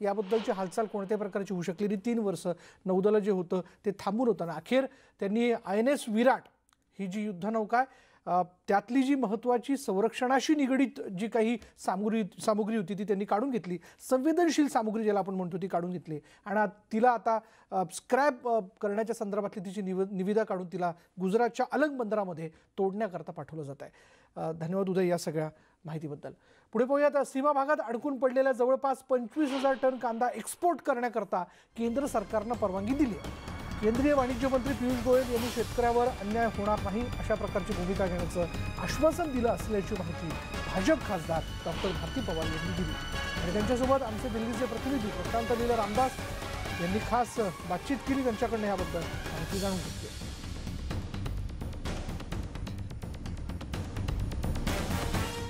याबद्दलची हालचाल कोणत्या प्रकारची होऊ शकली नाही। 3 वर्ष नौदल जे होतं ते थांबून होतं आणि अखेर त्यांनी INS विराट ही जी युद्धनौका आहे त्यातली जी महत्त्वाची संरक्षणाशी निगडीत जी काही सामुग्री होती ती त्यांनी काढून घेतली। संवेदनशील सामुग्री ज्याला आपण म्हणतो ती काढून घेतली आणि तिला आता स्क्रॅप करण्याच्या संदर्भातली तिची निविदा काढून तिला गुजरातच्या अलंग बंदरामध्ये तोडण्याकरता पाठवलं जात आहे। धन्यवाद उदय या सगळ्या माहितीबद्दल। पुढे पाहूयात, सीमा भागात अडकून पडलेल्या जवळपास 25,000 टन कांदा एक्सपोर्ट करण्याकरता केंद्र सरकारनं परवानगी दिली आहे। केंद्रीय वाणिज्य मंत्री पियुष गोयल यांनी शेतकऱ्यावर अन्याय होणार नाही अशा प्रकारची भूमिका घेण्याचं आश्वासन दिलं असल्याची माहिती भाजप खासदार डॉक्टर भारती पवार यांनी दिली आणि त्यांच्यासोबत आमचे दिल्लीचे प्रतिनिधी प्रशांत लीला रामदास यांनी खास बातचीत केली, त्यांच्याकडनं याबद्दल माहिती जाणून घेतली।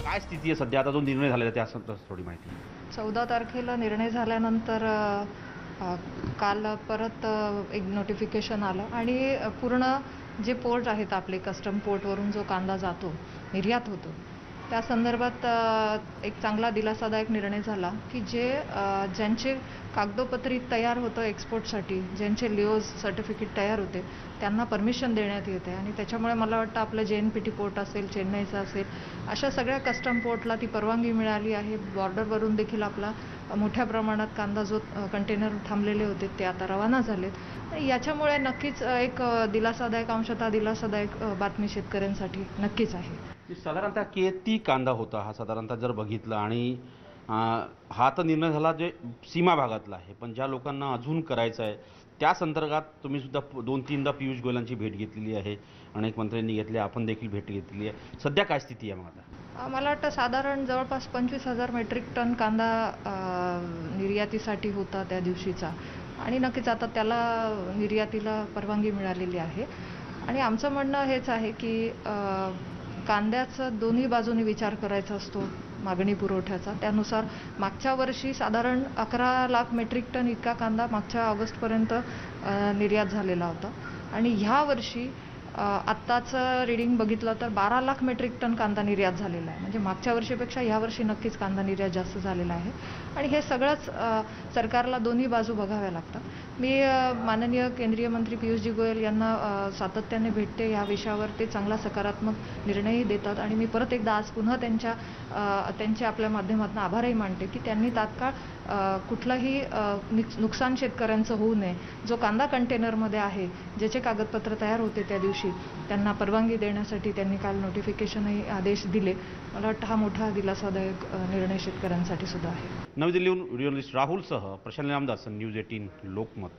काय स्थिती आहे सध्या, आता जो निर्णय झालेला त्या थोडी माहिती। 14 तारखेला निर्णय झाल्यानंतर काल परत एक नोटिफिकेशन आलं आणि पूर्ण जे पोर्ट आहेत आपले कस्टम पोर्टवरून जो कांदा जातो निर्यात होतो त्या संदर्भात एक चांगला दिलासादायक निर्णय झाला की ज्यांचे कागदोपत्री तयार होतं एक्सपोर्टसाठी, ज्यांचे लिओज सर्टिफिकेट तयार होते त्यांना परमिशन देण्यात येते आणि त्याच्यामुळे मला वाटतं आपलं JNPT पोर्ट असेल, चेन्नईचा असेल, अशा सगळ्या कस्टम पोर्टला ती परवानगी मिळाली आहे। बॉर्डरवरून देखील आपला मोठ्या प्रमाणात कांदा जो कंटेनर थांबलेले होते ते आता रवाना झालेत। याच्यामुळे नक्कीच एक दिलासादायक अंशतः दिलासादायक बातमी शेतकऱ्यांसाठी नक्कीच आहे। साधारणतः किती कांदा होता हा साधारणतः जर बघितलं आणि हा तर निर्णय झाला जे सीमा भागातला आहे, पण ज्या लोकांना अजून करायचं आहे त्या संदर्भात तुम्ही सुद्धा 2-3दा पियुष गोयलांची भेट घेतलेली आहे, अनेक मंत्र्यांनी घेतली, आपण देखील भेट घेतलेली आहे। सध्या काय स्थिती आहे मग आता? मला वाटतं साधारण जवळपास 25,000 मेट्रिक टन कांदा निर्यातीसाठी होता त्या दिवशीचा आणि नक्कीच आता त्याला निर्यातीला परवानगी मिळालेली आहे आणि आमचं म्हणणं हेच आहे की कांद्याचं दोन्ही बाजूनी विचार करायचा असतो मागणी पुरवठ्याचा। त्यानुसार मागच्या वर्षी साधारण 11 लाख मेट्रिक टन इतका कांदा मागच्या ऑगस्टपर्यंत निर्यात झालेला होता आणि ह्या वर्षी आत्ताचं रीडिंग बघितलं तर 12 लाख मेट्रिक टन कांदा निर्यात झालेला आहे। म्हणजे मागच्या वर्षीपेक्षा ह्या वर्षी नक्कीच कांदा निर्यात जास्त झालेला आहे आणि हे सगळंच सरकारला दोन्ही बाजू बघाव्या लागतात। मी माननीय केंद्रीय मंत्री पियुषजी गोयल यांना सातत्याने भेटते, या विषयावर ते चांगला सकारात्मक निर्णयही देतात आणि मी परत एकदा आज पुन्हा त्यांच्या आपल्या माध्यमातून आभारही मानते की त्यांनी तात्काळ कुठलंही नुकसान शेतकऱ्यांचं होऊ नये। जो कांदा कंटेनरमध्ये आहे, ज्याचे कागदपत्र तयार होते त्या दिवशी, त्यांना परवानगी देण्यासाठी त्यांनी काल नोटिफिकेशनही आदेश दिले। मला वाटतं हा मोठा दिलासादायक निर्णय शेतकऱ्यांसाठी सुद्धा आहे। नवी दिल्लीहून जर्नलिस्ट राहुलसह प्रशांत रामदास, न्यूज 18 लोकमत।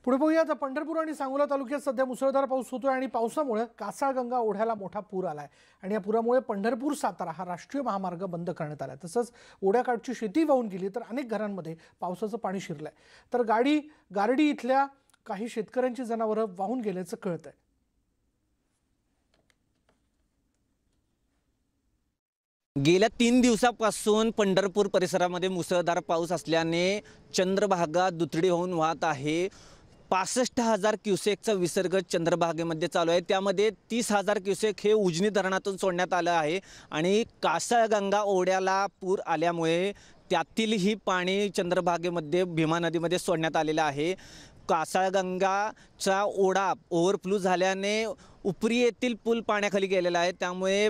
पुढे पाहूयात, पंढरपूर आणि सांगोला तालुक्यात सध्या मुसळधार पाऊस होतोय आणि पावसामुळे कासाळगंगा ओढ्याला मोठा पूर आलाय आणि या पुरामुळे पंढरपूर सातारा हा राष्ट्रीय महामार्ग बंद करण्यात आलाय। तसंच ओढ्याकाठची शेती वाहून गेली तर अनेक घरांमध्ये पावसाचं पाणी शिरलंय तर गारडी इथल्या काही शेतकऱ्यांची जनावरं वाहून गेल्याचं कळतंय। गेल्या 3 दिवसापासून पंढरपूर परिसरामध्ये मुसळधार पाऊस असल्याने चंद्रभागा दुथडी होऊन वाहत आहे। 65,000 क्युसेकचा विसर्ग चंद्रभागेमध्ये चालू आहे, त्यामध्ये 30,000 क्युसेक हे उजनी धरणातून सोडण्यात आलं आहे आणि कासाळगंगा ओढ्याला पूर आल्यामुळे त्यातीलही पाणी चंद्रभागेमध्ये भीमा नदीमध्ये सोडण्यात आलेलं आहे। कासाळगंगाचा ओढा ओव्हरफ्लो झाल्याने उपरी येथील पूल पाण्याखाली गेलेला आहे, त्यामुळे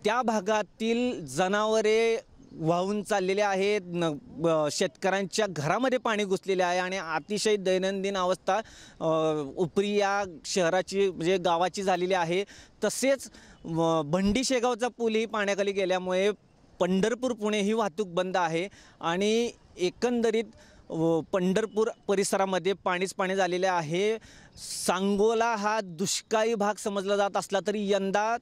त्या भागातील जनावरे वाहून चाललेले आहेत। शेतकऱ्यांच्या घरामध्ये पाणी घुसलेले आहे आणि अतिशय दैनंदिन अवस्था उपरी या शहराची म्हणजे गावाची झालेली आहे। तसेच भंडी शेगावचा पूलही पाण्याखाली गेल्यामुळे पंढरपूर पुणे ही वाहतूक बंद आहे आणि एकंदरीत पंढरपूर परिसरामध्ये पाणीच पाणी झालेले आहे। सांगोला हा दुष्काळी भाग समजला जात असला तरी यंदा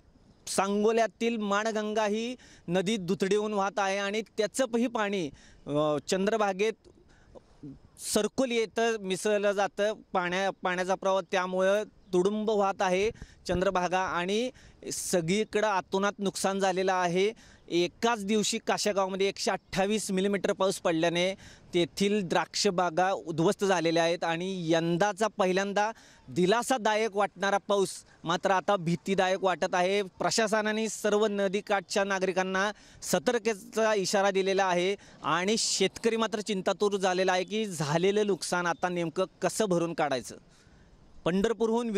सांगोल्यातील माणगंगा ही नदी दुथडीहून वाहत आहे आणि त्याचंही पाणी चंद्रभागेत सरकोली येतं मिसळलं जातं। पाण्याचा प्रवाह त्यामुळे तुडुंब वाहत आहे चंद्रभागा आणि सगळीकडे अतोनात नुकसान झालेलं आहे। एकाच दिवशी काशागावमध्ये 128 मिलीमीटर पाऊस पडल्याने तेथील द्राक्ष बागा उद्ध्वस्त झालेल्या आहेत आणि यंदाचा पहिल्यांदा दिलासादायक वाटणारा पाऊस मात्र आता भीतीदायक वाटत आहे। प्रशासनाने सर्व नदीकाठच्या नागरिकांना सतर्कतेचा इशारा दिलेला आहे आणि शेतकरी मात्र चिंतातूर झालेला आहे की झालेलं नुकसान आता नेमकं कसं भरून काढायचं। पंढरपूरहून